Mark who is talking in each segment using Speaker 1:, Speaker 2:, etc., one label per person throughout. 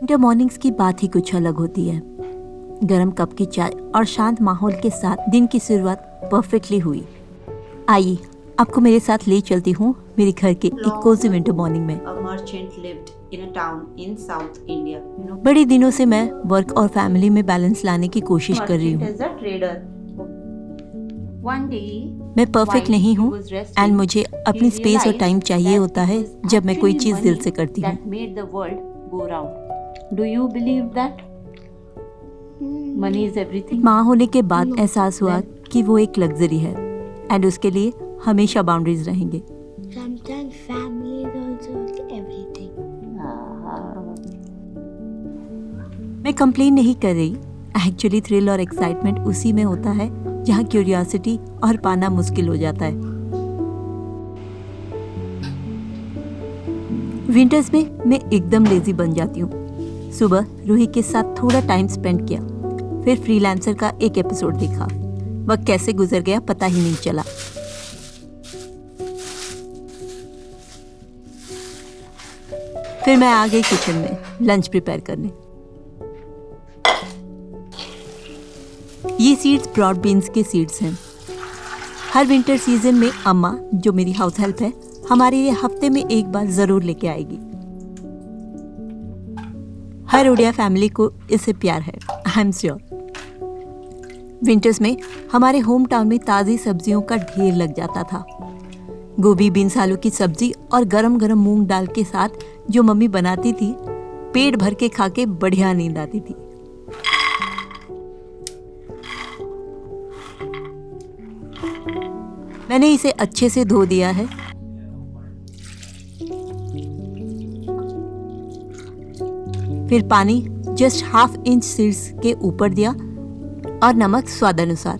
Speaker 1: Winter mornings की बात ही कुछ अलग होती है। गरम कप की चाय और शांत माहौल के साथ दिन की शुरुआत परफेक्टली हुई। आइए आपको मेरे साथ ले चलती हूँ मेरे घर के एक कोजी विंटर मॉर्निंग में। बड़े दिनों से मैं वर्क और फैमिली में बैलेंस लाने की कोशिश कर रही हूँ। मैं परफेक्ट नहीं हूँ एंड मुझे अपनी स्पेस और टाइम चाहिए होता है जब मैं कोई चीज दिल से करती हूँ। माँ होने के बाद एहसास हुआ कि वो एक लग्जरी है एंड उसके लिए हमेशा बाउंड्रीज रहेंगे। मैं कंप्लेन नहीं कर रही। एक्चुअली थ्रिल और एक्साइटमेंट उसी में होता है जहाँ क्यूरियोसिटी और पाना मुश्किल हो जाता है। विंटर्स में मैं एकदम लेजी बन जाती हूँ। सुबह रूही के साथ थोड़ा टाइम स्पेंड किया, फिर फ्रीलांसर का एक एपिसोड देखा। वक्त कैसे गुजर गया पता ही नहीं चला। फिर मैं आ गई किचन में लंच प्रिपेयर करने। ये सीड्स ब्रॉड बीन्स के सीड्स हैं। हर विंटर सीजन में अम्मा, जो मेरी हाउस हेल्प है, हमारे लिए हफ्ते में एक बार जरूर लेके आएगी। हर उड़िया फैमिली को इससे प्यार है, आई एम श्योर। विंटर्स में हमारे होम टाउन में ताज़ी सब्जियों का ढेर लग जाता था। गोभी, बीन्स, आलू की सब्जी और गरम गरम मूंग दाल के साथ जो मम्मी बनाती थी, पेट भर के खा के बढ़िया नींद आती थी। मैंने इसे अच्छे से धो दिया है। फिर पानी जस्ट हाफ इंच सीड्स के ऊपर दिया और नमक स्वाद अनुसार।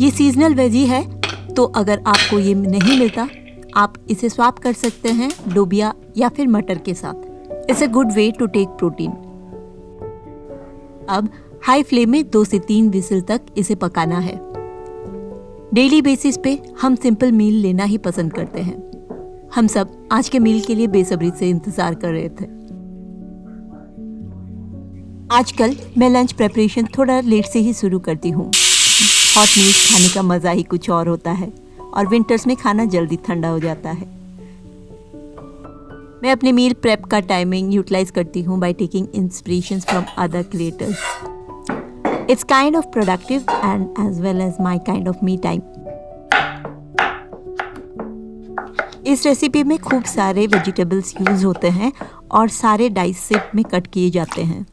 Speaker 1: ये सीजनल वेजी है, तो अगर आपको ये नहीं मिलता आप इसे स्वैप कर सकते हैं लोबिया या फिर मटर के साथ। It's a good way to take protein. अब हाई फ्लेम में 2 से 3 विसल तक इसे पकाना है। डेली बेसिस पे हम सिंपल मील लेना ही पसंद करते हैं। हम सब आज के मील के लिए बेसब्री से इंतजार कर रहे थे। आजकल मैं लंच प्रेपरेशन थोड़ा लेट से ही शुरू करती हूँ। हॉट मील खाने का मज़ा ही कुछ और होता है और विंटर्स में खाना जल्दी ठंडा हो जाता है। मैं अपने मील प्रेप का टाइमिंग यूटिलाइज करती हूँ by taking inspirations from other creators. It's kind of productive and as well as my kind of me time. इस रेसिपी में खूब सारे वेजिटेबल्स यूज होते हैं और सारे डाइस शेप में कट किए जाते हैं।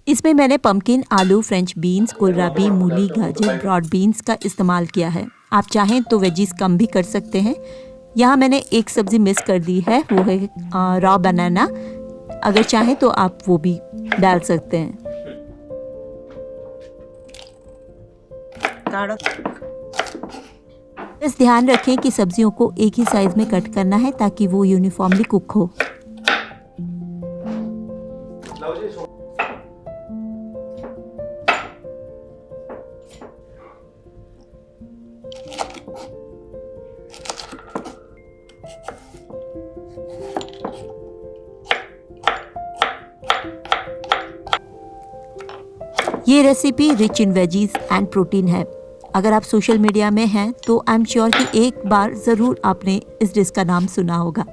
Speaker 1: इसमें मैंने पम्पकिन, आलू, फ्रेंच बीन्स, कोलराबी, मूली, गाजर, ब्रॉड बीन्स का इस्तेमाल किया है। आप चाहें तो वेजीज कम भी कर सकते हैं। यहाँ मैंने एक सब्जी मिस कर दी है, वो है रॉ बनाना। अगर चाहें तो आप वो भी डाल सकते हैं। बस ध्यान रखें कि सब्जियों को एक ही साइज में कट करना है ताकि वो यूनिफॉर्मली कुक हो। ये recipe rich in veggies and protein है। अगर आप सोशल मीडिया में हैं तो आई एम श्योर कि एक बार ज़रूर आपने इस डिश का नाम सुना होगा।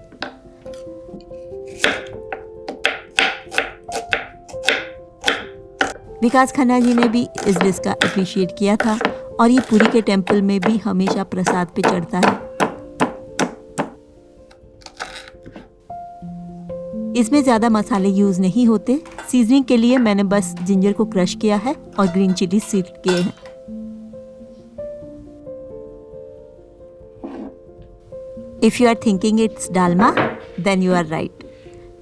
Speaker 1: विकास खन्ना जी ने भी इस डिश का अप्रिशिएट किया था और ये पुरी के टेम्पल में भी हमेशा प्रसाद पे चढ़ता है। इसमें ज़्यादा मसाले यूज़ नहीं होते। सीजनिंग के लिए मैंने बस जिंजर को क्रश किया है और ग्रीन चिली सीड किए हैं। If you are thinking it's Dalma, then you are right.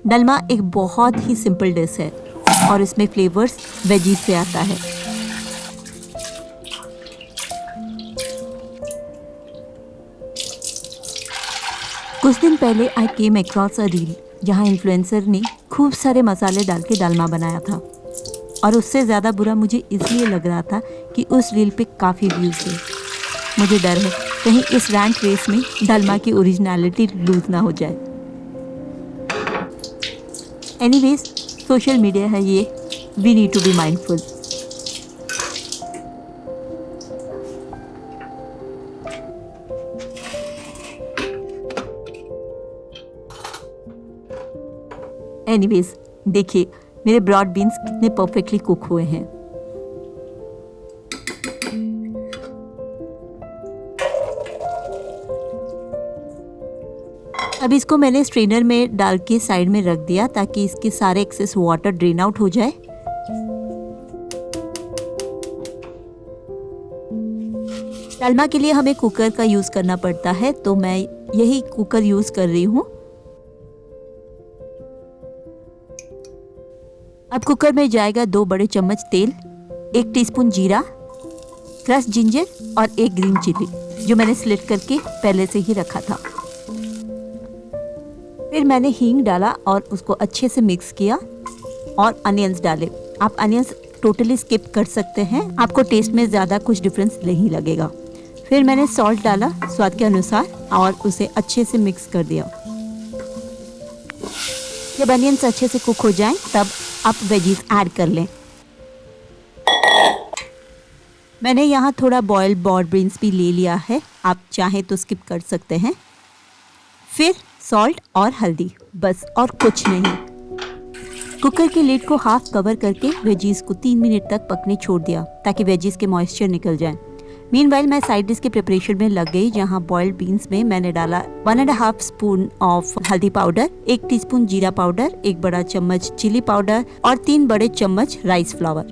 Speaker 1: Dalma एक बहुत ही सिंपल डिश है और इसमें फ्लेवर्स वेजीज से आता है। कुछ दिन पहले आई केम अक्रॉस अ रील जहाँ इन्फ्लुएंसर ने खूब सारे मसाले डाल के डालमा बनाया था और उससे ज़्यादा बुरा मुझे इसलिए लग रहा था कि उस रील पे काफ़ी व्यूज़ थे। मुझे डर है कहीं इस रैंक रेस में डालमा की ओरिजिनलिटी लूज ना हो जाए। एनीवेज, सोशल मीडिया है ये, we need to be mindful. Anyways, देखिए मेरे ब्रॉड बीन्स कितने परफेक्टली कुक हुए हैं। अब इसको मैंने स्ट्रेनर में डाल के साइड में रख दिया ताकि इसके सारे एक्सेस वाटर ड्रेन आउट हो जाए। डालमा के लिए हमें कुकर का यूज करना पड़ता है, तो मैं यही कुकर यूज कर रही हूँ। अब कुकर में जाएगा 2 बड़े चम्मच तेल, 1 टीस्पून जीरा, क्रश जिंजर और 1 ग्रीन चिली जो मैंने स्लिट करके पहले से ही रखा था। फिर मैंने हींग डाला और उसको अच्छे से मिक्स किया और अनियंस डाले। आप अनियंस टोटली स्किप कर सकते हैं, आपको टेस्ट में ज़्यादा कुछ डिफरेंस नहीं लगेगा। फिर मैंने सॉल्ट डाला स्वाद के अनुसार और उसे अच्छे से मिक्स कर दिया। जब अनियंस अच्छे से कुक हो जाएं, तब आप वेजीज ऐड कर लें। मैंने यहाँ थोड़ा बॉइल्ड ब्रॉड बीन्स भी ले लिया है, आप चाहें तो स्किप कर सकते हैं। फिर सॉल्ट और हल्दी, बस और कुछ नहीं। कुकर के लिड को हाफ कवर करके वेजीज को 3 मिनट तक पकने छोड़ दिया ताकि वेजीज के मॉइस्चर निकल जाए। मीनवाइल मैं साइड डिश के प्रिपरेशन में लग गई, जहां बॉइल्ड बीन्स में मैंने डाला 1.5 स्पून ऑफ हल्दी पाउडर, 1 टीस्पून जीरा पाउडर, 1 बड़ा चम्मच चिली पाउडर और 3 बड़े चम्मच राइस फ्लावर,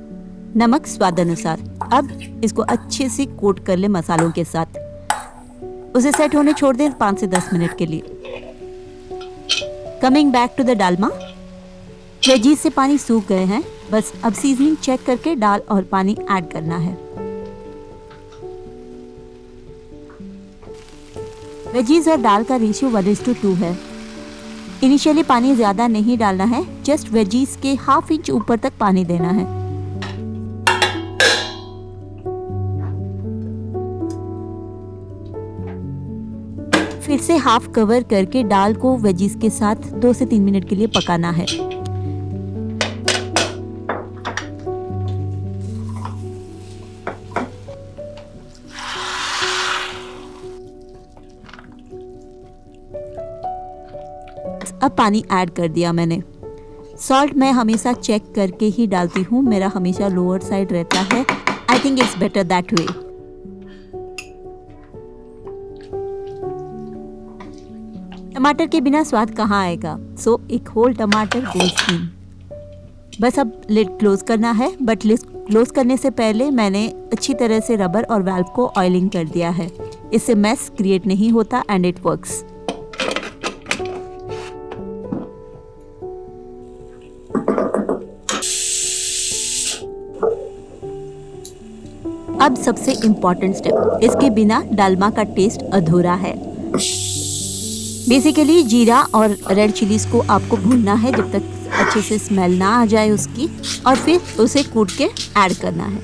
Speaker 1: नमक स्वाद अनुसार। अब इसको अच्छे से कोट कर ले मसालों के साथ। उसे सेट होने छोड़ दें 5 से 10 मिनट के लिए। Coming back to the Dalma, veggies से पानी सूख गए हैं, बस अब सीजनिंग चेक करके दाल और पानी ऐड करना है। वेजीज और दाल का रेशियो 1:2 है। इनिशियली पानी ज्यादा नहीं डालना है, जस्ट वेजीज के ½ इंच ऊपर तक पानी देना है। फिर से हाफ कवर करके दाल को वेजीज के साथ 2 से 3 मिनट के लिए पकाना है। अब पानी ऐड कर दिया मैंने। सॉल्ट मैं हमेशा चेक करके ही डालती हूँ, मेरा हमेशा लोअर साइड रहता है। I think it's better that way. टमाटर के बिना स्वाद कहाँ आएगा, सो एक होल टमाटर गोज़ इन। बस अब लिड क्लोज करना है, बट लिड क्लोज करने से पहले मैंने अच्छी तरह से रबर और वाल्व को ऑयलिंग कर दिया है। इससे मैस क्रिएट नहीं होता एंड इट वर्क्स। अब सबसे इम्पोर्टेंट स्टेप, इसके बिना डालमा का टेस्ट अधूरा है। बेसिकली जीरा और रेड चिलीज को आपको भूनना है जब तक अच्छे से स्मेल ना आ जाए उसकी, और फिर उसे कूट के ऐड करना है।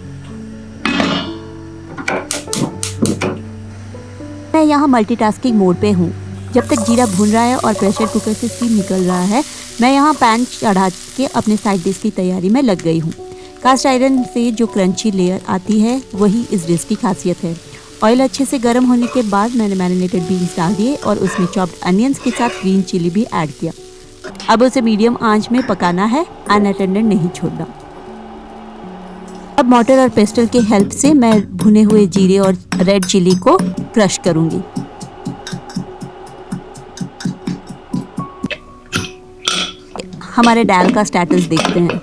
Speaker 1: मैं यहाँ मल्टीटास्किंग मोड पे हूँ। जब तक जीरा भून रहा है और प्रेशर कुकर से स्टीम निकल रहा है, मैं यहाँ पैन चढ़ा के अपने साइड डिश की तैयारी में लग गई हूँ। कास्ट आयरन से जो क्रंची लेयर आती है वही इस डिश की खासियत है। ऑयल अच्छे से गर्म होने के बाद मैंने मैरिनेटेड बीन्स डाल दिए और उसमें चॉप्ड अनियंस के साथ ग्रीन चिली भी ऐड किया। अब उसे मीडियम आंच में पकाना है, अनअटेंडेड नहीं छोड़ना। अब मॉर्टर और पेस्टल के हेल्प से मैं भुने हुए जीरे और रेड चिली को क्रश करूंगी। हमारे दाल का स्टेटस देखते हैं।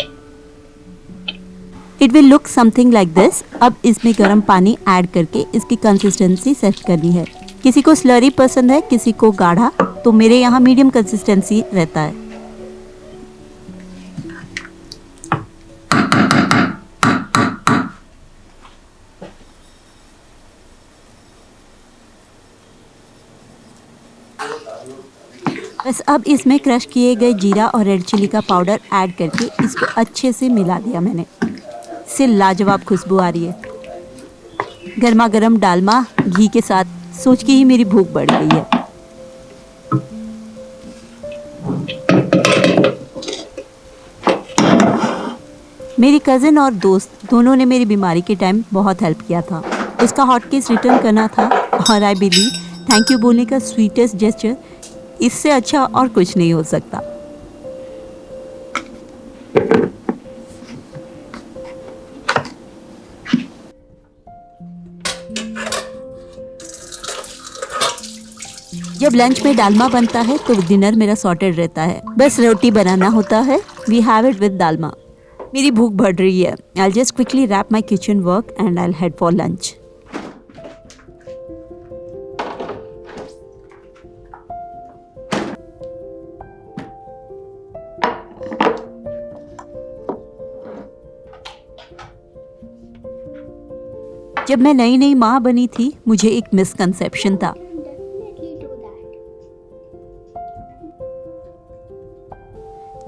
Speaker 1: It will look something like this. अब इसमें गर्म पानी ऐड करके इसकी कंसिस्टेंसी सेट करनी है। किसी को स्लरी पसंद है, किसी को गाढ़ा, तो मेरे यहाँ मीडियम कंसिस्टेंसी रहता है। बस अब इसमें क्रश किए गए जीरा और रेड चिली का पाउडर ऐड करके इसको अच्छे से मिला दिया मैंने। इससे लाजवाब खुशबू आ रही है। गर्मा गर्म डालमा घी के साथ सोच के ही मेरी भूख बढ़ गई है। मेरी कज़न और दोस्त दोनों ने मेरी बीमारी के टाइम बहुत हेल्प किया था। उसका हॉट केस रिटर्न करना था और आई बिलीव थैंक यू बोलने का स्वीटेस्ट जेस्चर इससे अच्छा और कुछ नहीं हो सकता। जब लंच में डालमा बनता है तो डिनर मेरा सॉर्टेड रहता है, बस रोटी बनाना होता है। We have it with Dalma. मेरी भूख बढ़ रही है। I'll just quickly wrap my kitchen work and I'll head for lunch. जब मैं नई नई माँ बनी थी मुझे एक मिसकंसेप्शन था।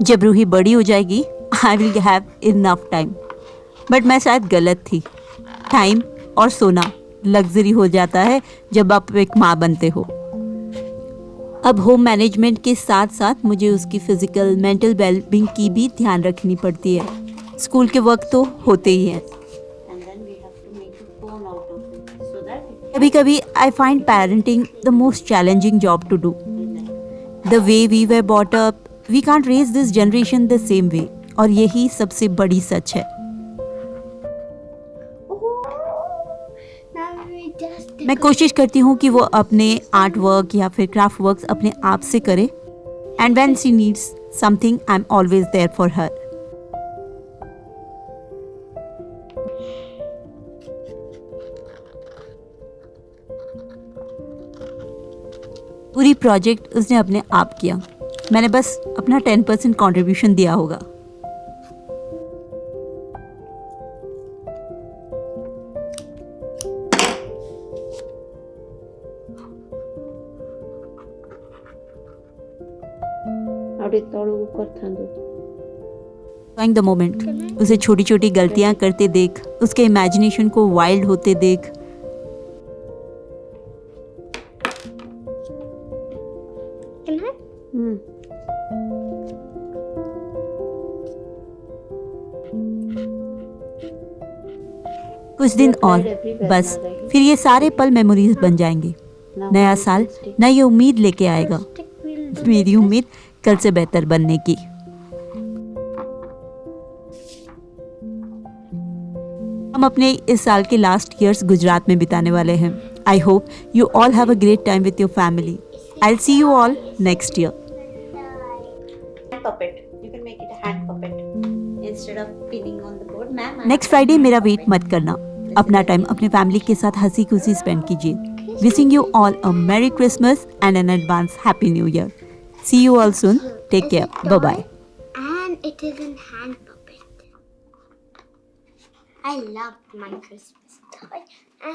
Speaker 1: जब रूही बड़ी हो जाएगी I will have enough time. But मैं शायद गलत थी। टाइम और सोना लग्जरी हो जाता है जब आप एक माँ बनते हो। अब होम मैनेजमेंट के साथ साथ मुझे उसकी फिजिकल मेंटल वेलबींग की भी ध्यान रखनी पड़ती है। स्कूल के वक्त तो होते ही हैं। कभी कभी I find parenting the most challenging job to do. The way we were brought up, we can't raise this generation the same way. और यही सबसे बड़ी सच है। मैं कोशिश करती हूँ कि वो अपने आर्ट वर्क या फिर क्राफ्ट वर्क अपने आप से करे। And when she needs something I am always there for her. पूरी प्रोजेक्ट उसने अपने आप किया। मैंने बस अपना 10% कंट्रीब्यूशन दिया होगा। द मोमेंट, उसे छोटी छोटी गलतियां करते देख, उसके इमेजिनेशन को वाइल्ड होते देख। कुछ दिन और बस, फिर ये सारे पल मेमोरीज बन जाएंगे। नया साल नई उम्मीद लेके आएगा। मेरी उम्मीद कल से बेहतर बनने की। हम अपने इस साल के लास्ट ईयर्स गुजरात में बिताने वाले हैं। I hope you all have a great time with your family. I will see you all next year. Next Friday मेरा वेट मत करना। अपना टाइम अपने फैमिली के साथ हंसी खुशी स्पेंड कीजिए। Wishing you all a merry Christmas and an advance happy new year. See you all soon. Take care. Bye bye.
Speaker 2: And it is in hand puppet. I love my Christmas toy.